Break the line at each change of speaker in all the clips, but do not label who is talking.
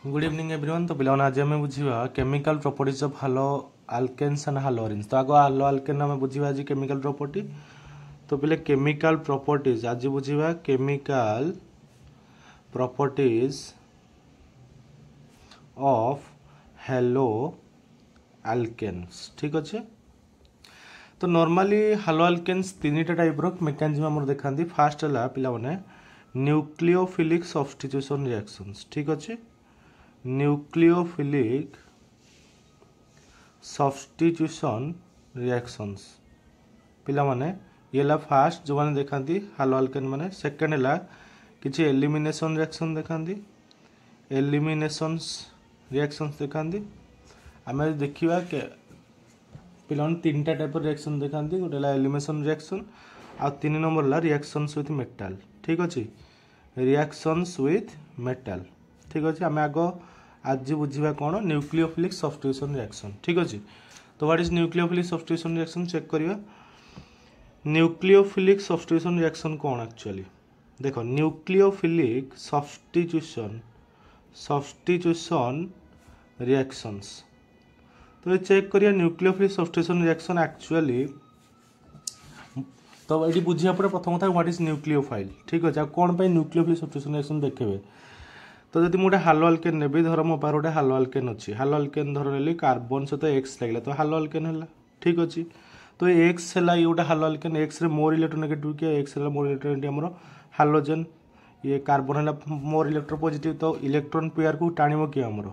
Good evening everyone. तो पिला आज आम बुझा chemical properties of haloalkanes and haloarenes. तो आग हालो अल्केन आम बुझा आज केमिकल प्रॉपर्टी। तो पिले केमिकल प्रॉपर्टीज आज बुझा chemical properties of haloalkanes. ठीक अच्छे। तो नॉर्मली हालो अल्केन्स तीन टाइप रो मेकानिज्म आम देखा। फास्ट है पिला माने न्यूक्लियोफिलिक सब्स्टिट्यूशन रिएक्शंस। ठीक अच्छे। न्यूक्लियोफिलिक सब्स्टिट्यूशन रिएक्शंस पिला माने ये ला फास्ट जो माने देखा हालो अल्केन माने। सेकंड है किसी एलिमिनेशन रिएक्शन देखा। एलिमिनेशन रिएक्शंस देखा आम देखा के पिला तीन टाइप रिएक्शन देखा। गोटे एलिमिनेशन रिएक्शन आ तीन नंबर है रिएक्शंस विथ मेटल। ठीक अच्छे। Reactions with metal. ठीक अच्छे। आम आग आज बुझा कौन न्यूक्लियोफिलिक सब्स्टिट्यूशन रिएक्शन। ठीक अच्छे। तो what is nucleophilic substitution reaction check करिया। न्यूक्लियोफिलिक सब्स्टिट्यूशन रिएक्शन कौन एक्चुअली देखो न्यूक्लियोफिलिक सब्स्टिट्यूशन रिएक्शंस। तो ये चेक करिया न्यूक्लियोफिलिक सब्स्टिट्यूशन रिएक्शन एक्चुअली। तो ये बुझा पड़े प्रथम कथा व्हाट इज न्यूक्लियोफाइल। ठीक अच्छे। कौन पे न्यूक्लियोफिलिक सब्स्टिट्यूशन रिएक्शन देखेबे। तो जब मुझे हालो अल्केन ने धर मो पार गोटे हालो अल्केन अच्छी। हालो अल्केन धर ने कार्बन सहित एक्स लगे तो हालो अल्केन है। ठीक अच्छे। तो एक्स है ये गोटे हालो alkane. X ray more electronegative किया X ray more electronegative halogen. ये कार्बन है मोर इलेक्ट्रोपॉजिटिव। तो इलेक्ट्रॉन पेयर को टाणिब किए आमर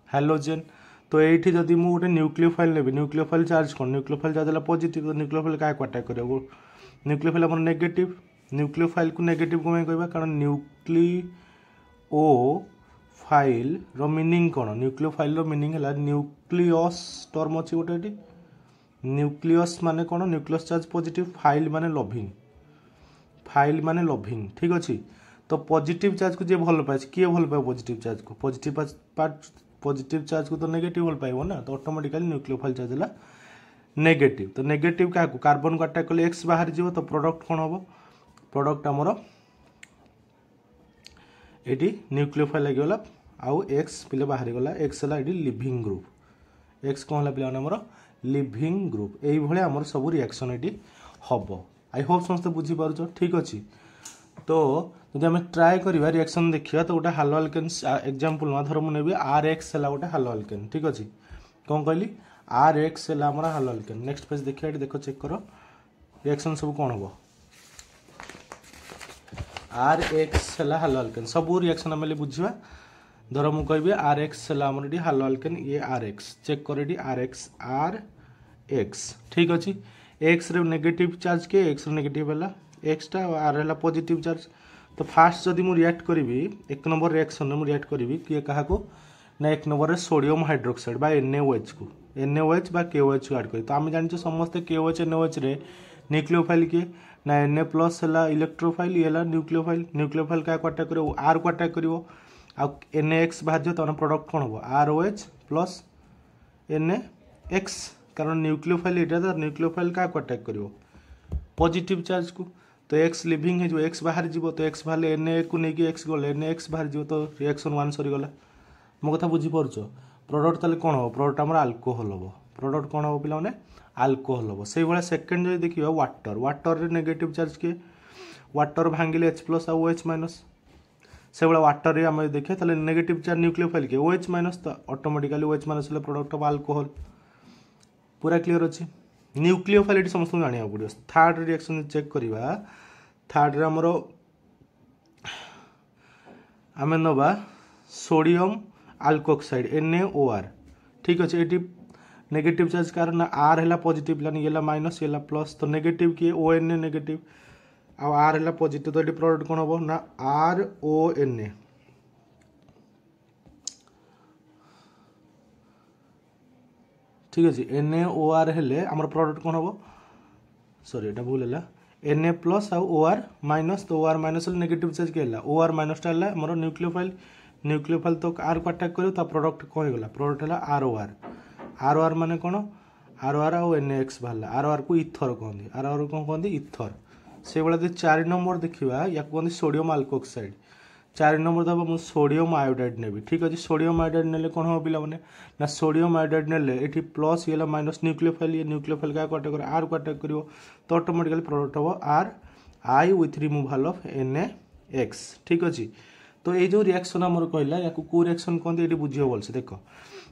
हालोजेन। तो ये जदि मुझे गोटे न्यूक्लियोफाइल नेबी न्यूक्लियोफाइल चार्ज कौन न्यूक्लियोफाइल चार्ज है पॉजिटिव। तो न्यूक्लियोफाइल क्या अटैक कर न्यूक्लियोफाइल आम नेगेटिव। न्यूक्लियोफाइल को नेगेटिव कौन कहवा कारण न्यूक्लिओ फाइल रो मीनिंग कौन न्यूक्लियोफाइल रो मीनिंग है न्यूक्लियस टर्म अच्छी गोटे न्यूक्लियस माने कौन न्यूक्लियस चार्ज पॉजिटिव फाइल माने लविंग। फाइल माने लविंग। ठीक अच्छे। तो पॉजिटिव चार्ज को जी भल पाए किए भल पाए पॉजिटिव चार्ज को पॉजिटिव चार्ज को तो नेगेटिव भल पाइब ना। तो ऑटोमेटिकली न्यूक्लियोफाइल चार्ज है नेगेटिव। तो नेगेटिव क्या कार्बन को अटैक कले एक्स बाहर जीव। तो प्रोडक्ट कौन हम प्रोडक्ट आमर ये न्यूक्लियोफाइल लगे आउ एक्स पिले बाहरी गला एक्स है ये लिविंग ग्रुप। एक्स कौन है पिला आमर लिविंग ग्रुप। ये आमर सब रिएक्शन ये हम। आई होप समस्त बुझीपार। ठीक अच्छे। तो जब आम ट्राए करवा रिएक्शन देखा तो गोटे हालो अल्केन एग्जांपल ना धर मुझे आर एक्स है गोटे हालो अल्केन। ठीक अच्छे। कौन कहली आर एक्स है आमर हालो अल्केन। नेक्स्ट पेज देखिए देख चेक कर रिएक्शन सब कौन हम। आर एक्स है हालो अल्केन सब रिएक्शन आम बुझा। धर मु कह आर एक्स है आमर ये हालो अल्केन ये आर एक्स चेक कर ये आर एक्स। ठीक अच्छे। एक्स रे नेगेटिव चार्ज के एक्स नेगेटिव है एक्सटा आर है पॉजिटिव चार्ज। तो फास्ट जदि मुझे रिएक्ट करी एक नंबर रिएक्शन में रिएक्ट करी किए क्या ना एक नंबर रे सोडियम हाइड्रोक्साइड बा NaOH को NaOH बा KOH को ऐड करी। तो आम जाने समस्ते KOH NaOH रे न्यूक्लियोफाइल किए ना Na प्लस है इलेक्ट्रोफाइल ये न्यूक्लियोफाइल। न्यूक्लियोफाइल क्या अटैक कर आर को अटैक कर NaX बाहर जाए तो प्रोडक्ट कौन हम ROH प्लस NaX कारण न्यूक्लियोफाइल ये न्यूक्लियोफाइल क्या अटैक कर पॉजिटिव चार्ज को। तो एक्स लिविंग है जो एक्स बाहर जीव। तो एक्स बाहर Na को लेकिन एक्स गले NaX बाहर जीव। तो रिएक्शन 1 सरीगला। मो कथा बुझीपार। प्रोडक्ट ताले कौन हम प्रोडक्ट आम आल्कोहल हम। प्रोडक्ट कौन हम पिला आल्कोहल हम। से भाई सेकेंड जो देखिए वाटर वाटर रे नेगेटिव चार्ज किए वाटर भांगिले H प्लस आ OH माइनस। से भाई वाटर रे आम देखिए ताले नेगेटिव चार्ज न्यूक्लियोफाइल किए OH माइनस। तो automatically OH minus product of alcohol. पूरा क्लियर अच्छे। न्यूक्लियोफाइल ये समस्त जाना पड़ो। थर्ड रिएक्शन चेक करवा। थर्ड रे आमर आम नवा सोडियम अल्कोक्साइड NaOR। ठीक अच्छे। ये नेगेटिव चार्ज कारण आर है पॉजिटिव ये माइनस ये प्लस। तो नेगेटिव किए ONA नेगेटिव आर है पॉजिटिव। तो ये प्रोडक्ट कौन हम ना RONA। ठीक अच्छे। NaOR हेले आमर प्रोडक्ट कौन हम सॉरी ये भूल है Na प्लस आ OR माइनस। तो OR माइनस नेगेटिव चार्ज के OR माइनस टा मोर न्यूक्लियोफाइल। न्यूक्लियोफाइल तो आर को अटैक कर प्रोडक्ट कौन होगा प्रोडक्ट है ROR। ROR माने कौन ROR आ NaX बाहर। ROR को इथर कहते ROR कौन कहते इथर। से भाई 4 नंबर देखा या कहते सोडियम अल्कोक्साइड। 4 नंबर दबा मु सोडियम आयोडाइड नेबी ठीक अछि सोडियम आयोडाइड नेले कोन हो पिला माने ना सोडियम आयोडाइड नेले एठी प्लस येला माइनस न्यूक्लियोफाइल ये न्यूक्लियोफाइल का अटैक कर आर को अटैक करिवो तो ऑटोमेटिकली प्रोडक्ट हो are I with removal of NaX ठीक अछि तो ये जो रिएक्शन हमर कहला या को रिएक्शन कोन एठी बुझियो बोलसे देखो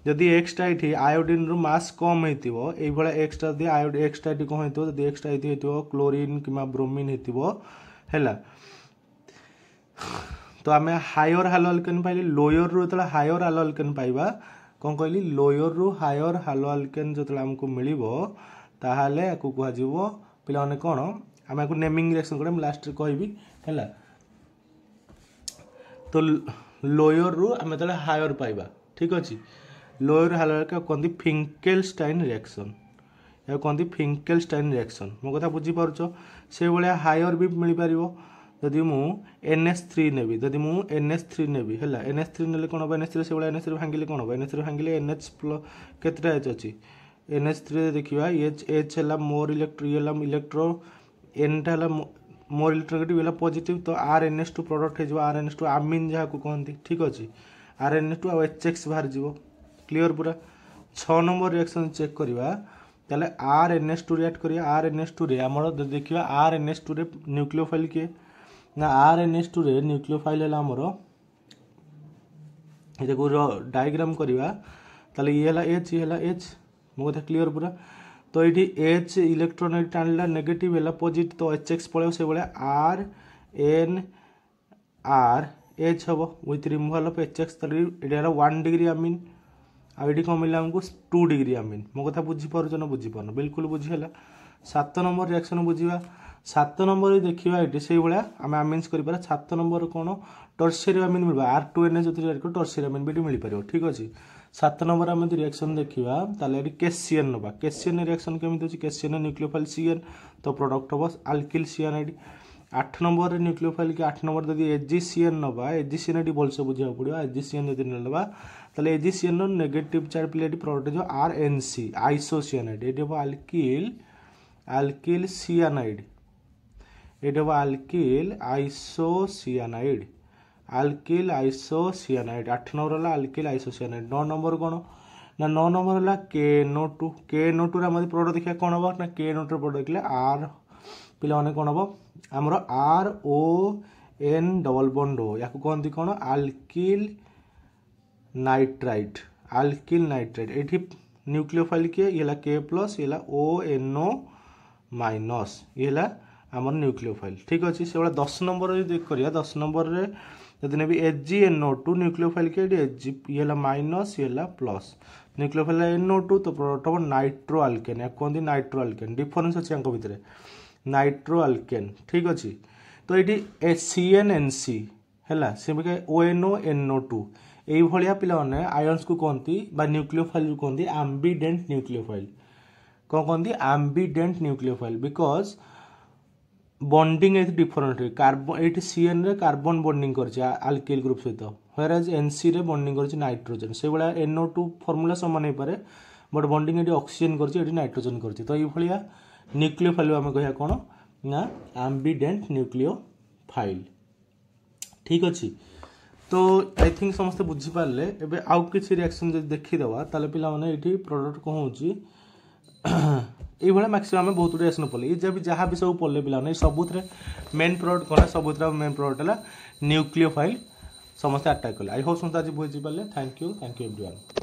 जदि x टा एठी आयोडीन रो मास कम हेतिबो एई भला x टा दे आयोड x टा एठी कोन हेतिबो जदि x टा एठी हेतिबो क्लोरीन किमा ब्रोमीन हेतिबो हैला तो आम हायर हालो अल्केन पाइले लोयर रू जो हायर हालो अल्केन पाइबा कौन कहली लोयर रू हायर हालो अल्केन जो आमको मिल ताहले याकू कहजिवो पिला माने कोन आम याकू नेमिंग रिएक्शन करे लास्ट रे कहबी हैला तो लोयर रू आम जो हायर पाइबा ठीक अछि लोयर हालो का कहंदी फिंकेलस्टाइन रिएक्शन या कहंदी फिंकेलस्टाइन रिएक्शन मो कथा बुझी पारुछो से भलिया हायर भी मिल पारिबो जदि मु NH3 नेबी जदि मु NH3 नेबी हैला NH3 नेले कोन हो NH3 से बला NH3 भांगिले कोन हो NH3 भांगिले NH प्लस केतरा H अछि NH3 देखिबा H हैला मोर इलेक्ट्रो N टा हैला मोर इलेक्ट्रोनेगेटिव हैला पॉजिटिव तो RNH2 प्रोडक्ट हे जो RNH2 अमीन जहा को कहंती ठीक अछि RNH2 आ HX बाहर जीवो क्लियर पूरा 6 नंबर रिएक्शन चेक करबा ताले RNH2 रिएक्ट करिया RNH2 रे हमर देखिबा RNH2 रे न्यूक्लियोफाइल के ना RNH2 रे न्यूक्लियोफाइल है हमरो ये को डायग्राम करबा ताले ये हला H ये हला H मो कथा क्लियर पूरा तो एठी H इलेक्ट्रॉन टाणला नेगेटिव हैला पॉजिटिव तो HX पळे से बळे R H हबो विथ रिमूवल ऑफ HX ताले एठी हला 1 डिग्री अमीन आ एठी को मिला हमको 2 डिग्री अमीन मो कथा बुझी पारछ न बुझी पारन बिल्कुल बुझी हला 7 नंबर रिएक्शन बुझीबा 7 नंबर देखिबा एठी सेही बळा हम अमीन्स करि पारा 7 नंबर कोन टर्शियरी अमीन मिलबा R2NH जति रिएक्ट कर टर्शियरी अमीन बेटी मिल पारियो ठीक अछि 7 नंबर हम रिएक्शन देखिबा ताले एठी केसीएन नबा केसीएन रिएक्शन केमिति अछि केसीएन न्यूक्लियोफाइल CN तो प्रोडक्ट हो अल्किल CN 8 नंबर न्यूक्लियोफाइल के 8 नंबर जदि AgCN नबा AgCN एठी बोलसे बुझिया पड़ियो AgCN जदि नलबा ताले AgCN नो नेगेटिव चार्ज प्लेट प्रोडक्ट जो RNC आइसोसियानाइड एठी हो अल्किल सियानाइड एठी हो अल्किल आइसोसियानाइड 8 नंबर हला अल्किल आइसोसियानाइड 9 नंबर कोन ना 9 नंबर हला KNO2 रा मधे प्रोडक्ट देखिया कोन हो ना KNO2 प्रोडक्ट देखले R पिला माने कोन हो हमरो RON डबल बॉन्ड हो याकू कोनती कोन अल्किल नाइट्राइट एठी न्यूक्लियोफाइल के येला K प्लस येला ONO माइनस येला हमर न्यूक्लियोफाइल ठीक अछि से वाला 10 नंबर रे देख करिया 10 नंबर रे जदि नेबी HgNO2 न्यूक्लियोफाइल के Hg येला माइनस येला प्लस न्यूक्लियोफाइल NO2 तो प्रोडक्ट हो नाइट्रो अल्केन या कोनदी नाइट्रो अल्केन डिफरेंस अछि अंक भितरे नाइट्रो अल्केन ठीक अछि तो एठी CnNC हैला सेबके ONO एई भलिया पिला माने आयन्स को कोनती बा न्यूक्लियोफाइल को कोनती एम्बिडेंट न्यूक्लियोफाइल को कोनती ambident nucleophile because bonding is different carbon एठी CN रे कार्बन बॉन्डिंग करछि अल्किल ग्रुप सहित व्हेयर एज NC रे बॉन्डिंग करछि नाइट्रोजन से बळा NO2 फार्मूला समान हे पारे बट बॉन्डिंग एठी ऑक्सीजन करछि एठी नाइट्रोजन करछि तो एई भलिया न्यूक्लियोफाइल हम कहया कोन ना एम्बिडेंट न्यूक्लियोफाइल ठीक अछि तो आई थिंक समस्त बुझी पारले एबे आउ किछि रिएक्शन जे देखि देबा ताले पिला माने एठी प्रोडक्ट को होउची एई भला मैक्सिमम बहुत रिएक्शन पले ए जे जहां भी सब पले पिला माने सबुतरे मेन प्रोडक्ट कोन सबुतरे मेन प्रोडक्ट हला न्यूक्लियोफाइल समस्त अटैक कले आई होप समस्त आज बुझी पारले थैंक यू एवरीवन।